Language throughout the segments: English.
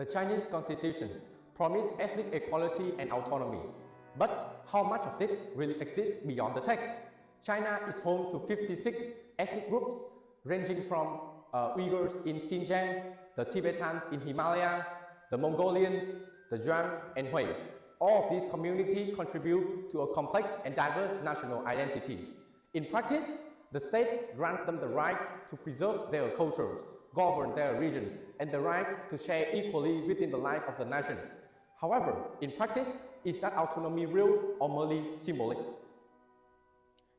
The Chinese constitutions promise ethnic equality and autonomy, but how much of it really exists beyond the text? China is home to 56 ethnic groups ranging from Uyghurs in Xinjiang, the Tibetans in Himalayas, the Mongolians, the Zhuang and Hui. All of these communities contribute to a complex and diverse national identities. In practice, the state grants them the right to preserve their cultures, govern their regions, and the right to share equally within the life of the nations. However, in practice, is that autonomy real or merely symbolic?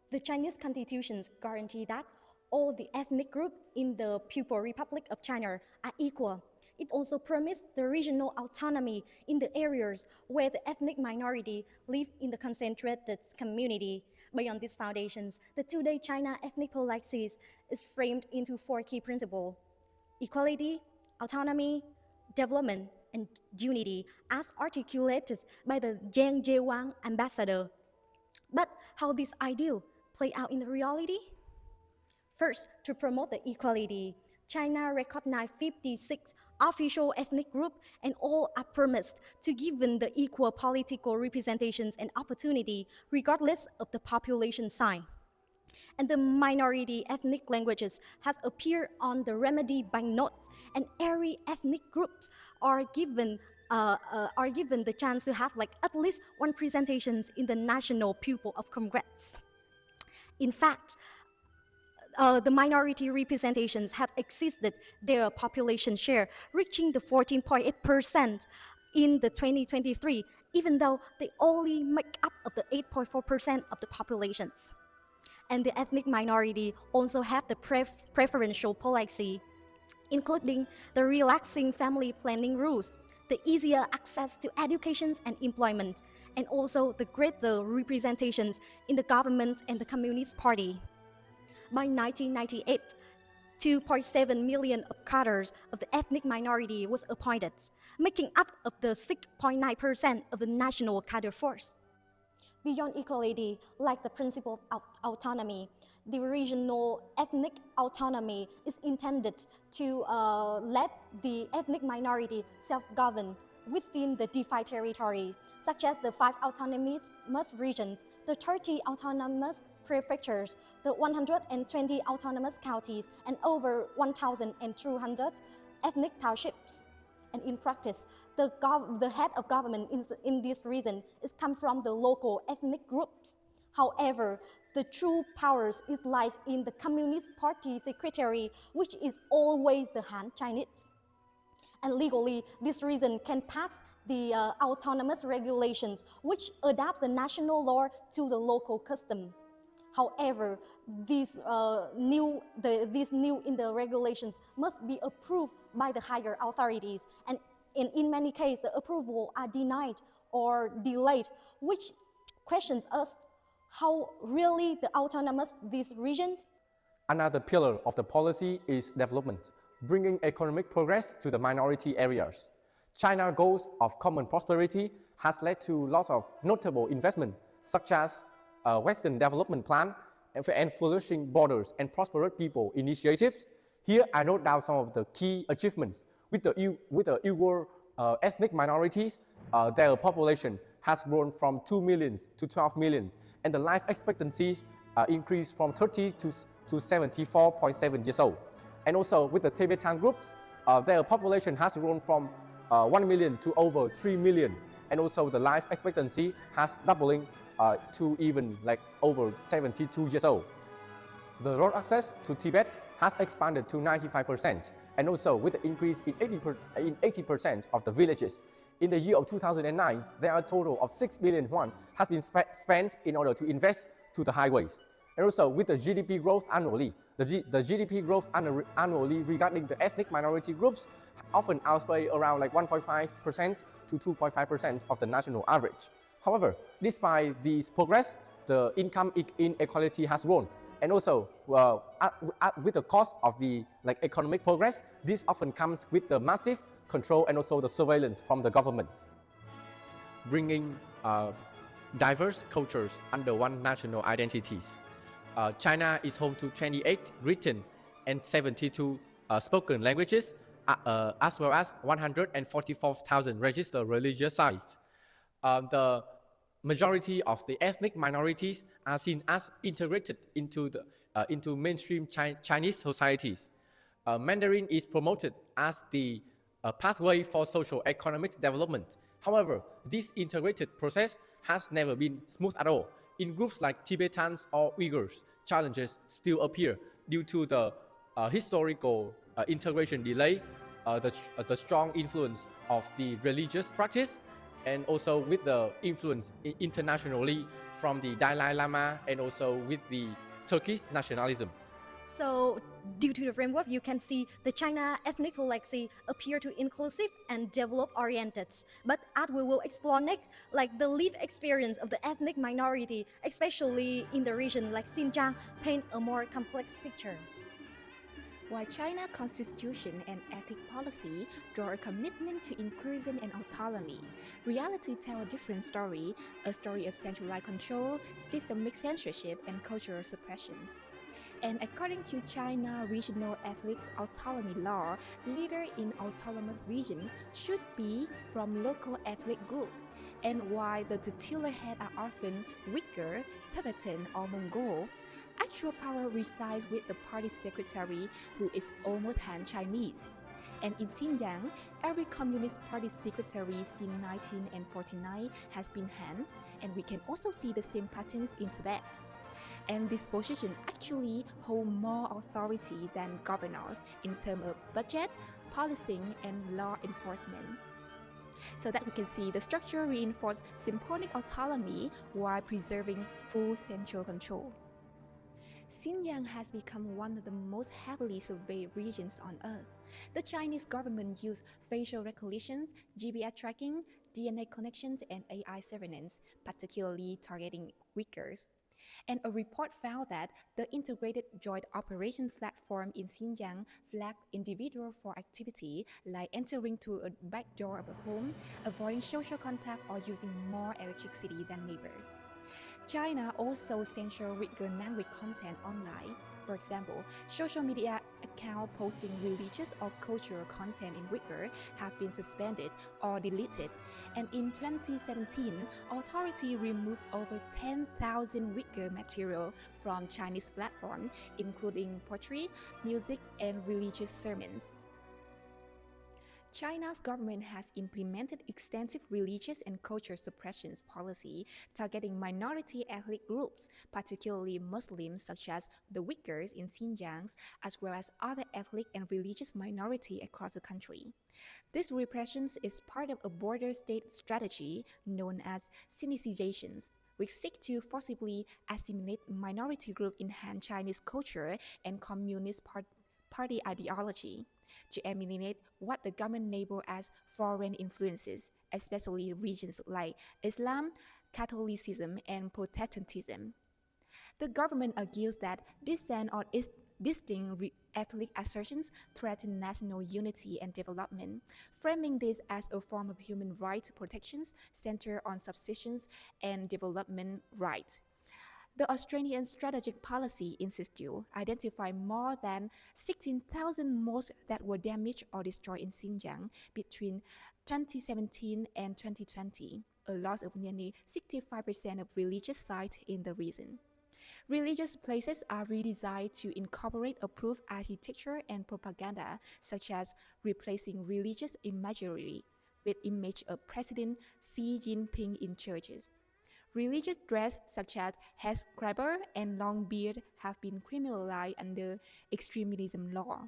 The Chinese constitutions guarantee that all the ethnic groups in the People's Republic of China are equal. It also promised the regional autonomy in the areas where the ethnic minority live in the concentrated community. Beyond these foundations, the today China ethnic policy is framed into four key principles: equality, autonomy, development, and unity, as articulated by the Zhang Zhiwang ambassador. But how this ideal play out in the reality? First, to promote the equality, China recognized 56 official ethnic groups, and all are promised to given the equal political representations and opportunity regardless of the population size. And the minority ethnic languages has appeared on the remedy banknotes, and every ethnic groups are given the chance to have at least one presentations in the National Pupil of Congress. In fact, the minority representations have exceeded their population share, reaching the 14.8% in the 2023, even though they only make up of the 8.4% of the populations. And the ethnic minority also have the preferential policy, including the relaxing family planning rules, the easier access to education and employment, and also the greater representations in the government and the Communist Party. By 1998, 2.7 million of cadres of the ethnic minority was appointed, making up of the 6.9% of the national cadre force. Beyond equality, like the principle of autonomy, the regional ethnic autonomy is intended to let the ethnic minority self-govern within the defined territory, such as the 5 autonomous regions, the 30 autonomous prefectures, the 120 autonomous counties, and over 1,200 ethnic townships. And in practice, the head of government in this region is come from the local ethnic groups. However, the true powers lies in the Communist Party secretary, which is always the Han Chinese. And legally, this region can pass the autonomous regulations, which adapt the national law to the local custom. However, these new in the regulations must be approved by the higher authorities, and in many cases, the approval are denied or delayed, which questions us how really the autonomous these regions. Another pillar of the policy is development, bringing economic progress to the minority areas. China's goals of common prosperity has led to lots of notable investment, such as Western Development Plan and Flourishing Borders and Prosperous People initiatives. Here I note down some of the key achievements. With the Uyghur ethnic minorities, their population has grown from 2 million to 12 million, and the life expectancies increased from 30 to 74.7 years old. And also with the Tibetan groups, their population has grown from 1 million to over 3 million, and also the life expectancy has doubling to even over 72 years old. The road access to Tibet has expanded to 95%, and also with the increase in 80% of the villages. In the year of 2009, there are a total of 6 billion yuan has been spent in order to invest to the highways. And also with the GDP growth annually, the GDP growth annually regarding the ethnic minority groups often outweigh around 1.5% to 2.5% of the national average. However, despite this progress, the income inequality has grown. And also, with the cost of the economic progress, this often comes with the massive control and also the surveillance from the government. Bringing diverse cultures under one national identities. China is home to 28 written and 72 spoken languages, as well as 144,000 registered religious sites. The majority of the ethnic minorities are seen as integrated into mainstream Chinese societies. Mandarin is promoted as the pathway for socio-economic development. However, this integrated process has never been smooth at all. In groups like Tibetans or Uyghurs, challenges still appear due to the historical integration delay, the strong influence of the religious practice, and also with the influence internationally from the Dalai Lama and also with the Turkish nationalism. So, due to the framework, you can see the China ethnic legacy appear to inclusive and develop-oriented. But as we will explore next, like the lived experience of the ethnic minority, especially in the region like Xinjiang, paint a more complex picture. While China's constitution and ethic policy draw a commitment to inclusion and autonomy, reality tells a different story, a story of centralized control, systemic censorship, and cultural suppressions. And according to China Regional Ethnic Autonomy Law, leader in autonomous region should be from local ethnic group. And while the titular head are often Uyghur, Tibetan, or Mongol, actual power resides with the party secretary, who is almost Han Chinese. And in Xinjiang, every Communist Party secretary since 1949 has been Han, and we can also see the same patterns in Tibet. And this position actually hold more authority than governors in terms of budget, policing, and law enforcement. So that we can see the structure reinforce symbolic autonomy while preserving full central control. Xinjiang has become one of the most heavily surveyed regions on Earth. The Chinese government used facial recognition, GPS tracking, DNA connections, and AI surveillance, particularly targeting Uyghurs. And a report found that the integrated joint operation platform in Xinjiang flagged individuals for activity like entering through a back door of a home, avoiding social contact, or using more electricity than neighbors. China also censored Uyghur language content online. For example, social media accounts posting religious or cultural content in Uyghur have been suspended or deleted. And in 2017, authorities removed over 10,000 Uyghur material from Chinese platforms, including poetry, music, and religious sermons. China's government has implemented extensive religious and cultural suppression policy targeting minority ethnic groups, particularly Muslims such as the Uyghurs in Xinjiang, as well as other ethnic and religious minorities across the country. This repression is part of a border state strategy known as Sinicization, which seek to forcibly assimilate minority groups in Han Chinese culture and Communist Party ideology, to eliminate what the government labels as foreign influences, especially regions like Islam, Catholicism, and Protestantism. The government argues that dissent or distinct ethnic assertions threaten national unity and development, framing this as a form of human rights protections centered on subsistence and development rights. The Australian Strategic Policy Institute identified more than 16,000 mosques that were damaged or destroyed in Xinjiang between 2017 and 2020, a loss of nearly 65% of religious sites in the region. Religious places are redesigned to incorporate approved architecture and propaganda, such as replacing religious imagery with image of President Xi Jinping in churches. Religious dress such as headscarf and long beard have been criminalized under extremism law.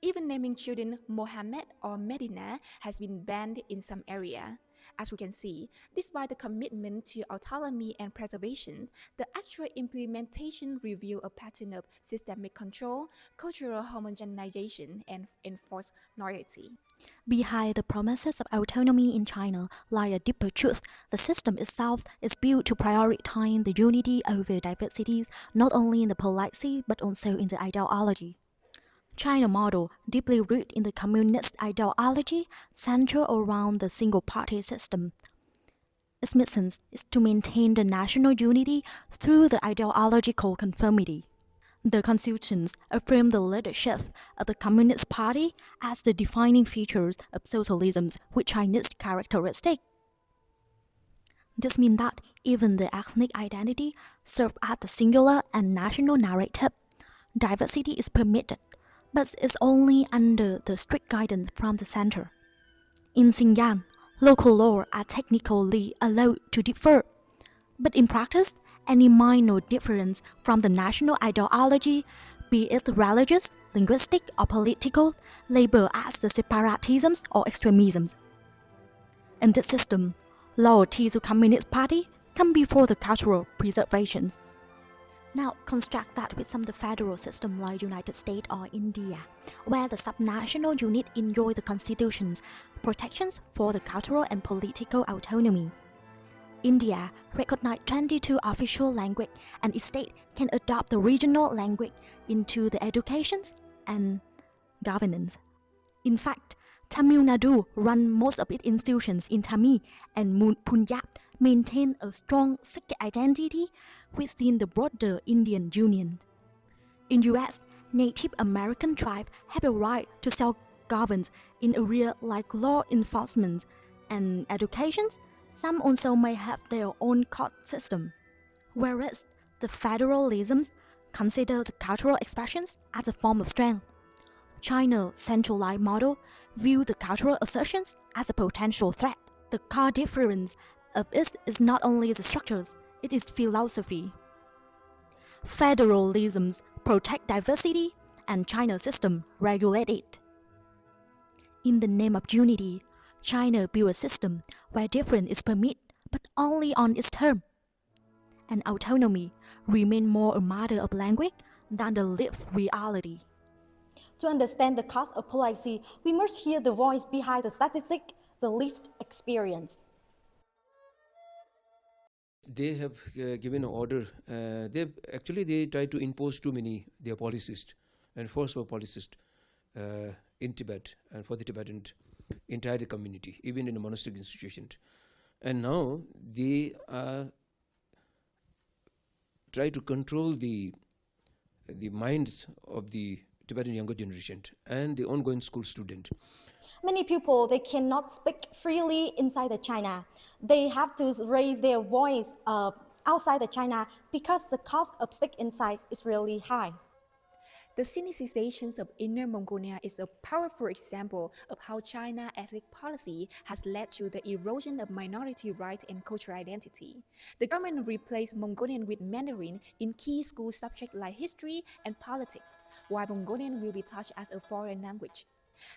Even naming children Mohammed or Medina has been banned in some areas. As we can see, despite the commitment to autonomy and preservation, the actual implementation reveals a pattern of systemic control, cultural homogenization, and enforced loyalty. Behind the promises of autonomy in China lie a deeper truth. The system itself is built to prioritize the unity over diversities, not only in the policy but also in the ideology. China model, deeply rooted in the communist ideology, centered around the single-party system. Its mission is to maintain the national unity through the ideological conformity. The constitutions affirm the leadership of the Communist Party as the defining features of socialism with Chinese characteristics. This means that even the ethnic identity serves as the singular and national narrative. Diversity is permitted, but is only under the strict guidance from the center. In Xinjiang, local laws are technically allowed to differ, but in practice, any minor difference from the national ideology, be it religious, linguistic, or political, labeled as the separatisms or extremisms. In this system, loyalty to Communist Party come before the cultural preservation. Now, construct that with some of the federal system like United States or India, where the subnational unit enjoy the constitution's protections for the cultural and political autonomy. India recognized 22 official languages, and its state can adopt the regional language into the education and governance. In fact, Tamil Nadu runs most of its institutions in Tamil, and Punjab maintain a strong Sikh identity within the broader Indian Union. In US, Native American tribes have the right to self-govern in areas like law enforcement and education. Some also may have their own court system, whereas the federalisms consider the cultural expressions as a form of strength. China's centralized model view the cultural assertions as a potential threat. The core difference of it is not only the structures, it is philosophy. Federalisms protect diversity, and China's system regulate it. In the name of unity, China built a system where difference is permitted, but only on its term. And autonomy remain more a matter of language than the lived reality. To understand the cost of policy, we must hear the voice behind the statistic, the lived experience. They have given an order. They try to impose too many their policies and force for policies in Tibet and for the Tibetan entire community, even in the monastic institutions. And now they try to control the minds of the Tibetan younger generation and the ongoing school student. Many people, they cannot speak freely inside the China. They have to raise their voice outside the China because the cost of speaking inside is really high. The Sinicization of Inner Mongolia is a powerful example of how China's ethnic policy has led to the erosion of minority rights and cultural identity. The government replaced Mongolian with Mandarin in key school subjects like history and politics, while Mongolian will be taught as a foreign language.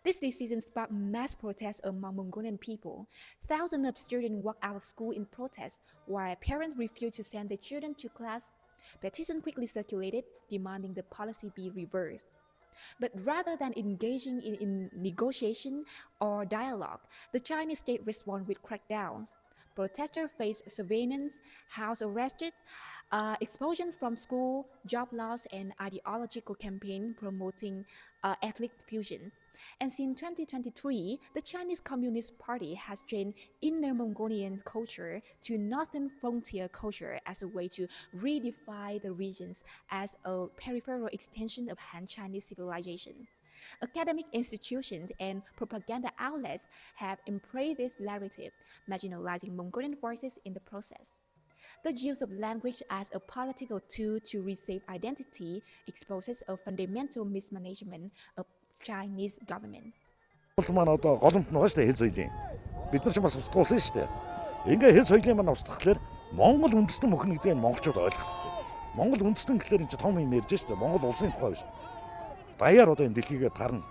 This decision sparked mass protests among Mongolian people. Thousands of students walked out of school in protest, while parents refused to send their children to class. Petitions quickly circulated, demanding the policy be reversed. But rather than engaging in negotiation or dialogue, the Chinese state responded with crackdowns. Protesters faced surveillance, house arrested, expulsion from school, job loss, and ideological campaign promoting ethnic fusion. And since 2023, the Chinese Communist Party has changed Inner Mongolian culture to Northern Frontier culture as a way to redefine the regions as a peripheral extension of Han Chinese civilization. Academic institutions and propaganda outlets have embraced this narrative, marginalizing Mongolian voices in the process. The use of language as a political tool to reshape identity exposes a fundamental mismanagement of Chinese government. Маань одоо голомт нь байгаа шүү дээ хэл соёлын. Бид нар ч бас устгуулсан шүү дээ. Ингээ хэл соёлын маань устгахлаар Монгол үндэстэн мөхнө гэдгийг монголчууд ойлгох хэрэгтэй. Монгол үндэстэн гэхлээр энэ том юм ярьж шүү дээ. Монгол улсын тухай биш. Даяар одоо энэ дэлхийгээ тарна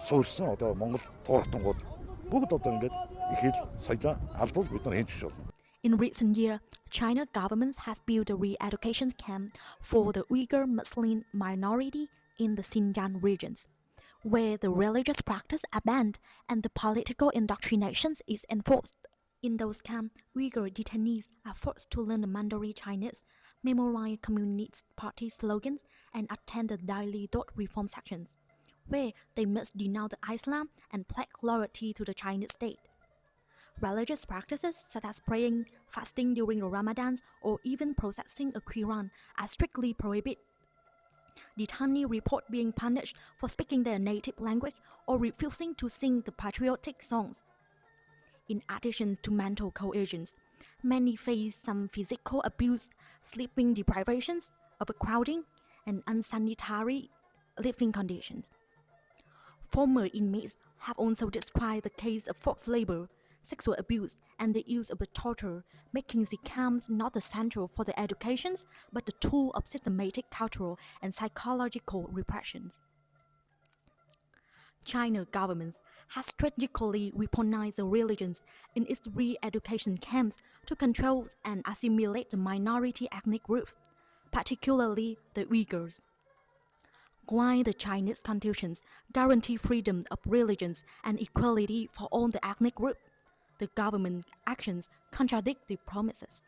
суурьсан одоо Монгол туурхтангууд бүгд одоо ингээд их хэл соёлоо алдвал бид нар хэнч болно. In recent years, China government has built a re-education camp for the Uyghur Muslim minority in the Xinjiang regions, where the religious practice are banned and the political indoctrination is enforced. In those camps, Uyghur detainees are forced to learn the Mandarin Chinese, memorize Communist Party slogans, and attend the daily thought reform sections, where they must denounce Islam and pledge loyalty to the Chinese state. Religious practices such as praying, fasting during the Ramadans, or even processing a Quran are strictly prohibited. detainees report being punished for speaking their native language or refusing to sing the patriotic songs. In addition to mental coercions, many face some physical abuse, sleeping deprivations, overcrowding, and unsanitary living conditions. Former inmates have also described the case of forced labor, sexual abuse, and the use of torture, making the camps not the central for their educations, but the tool of systematic cultural and psychological repressions. China government has strategically weaponized the religions in its re-education camps to control and assimilate the minority ethnic groups, particularly the Uyghurs. While the Chinese constitutions guarantee freedom of religions and equality for all the ethnic groups, the government actions contradict the promises.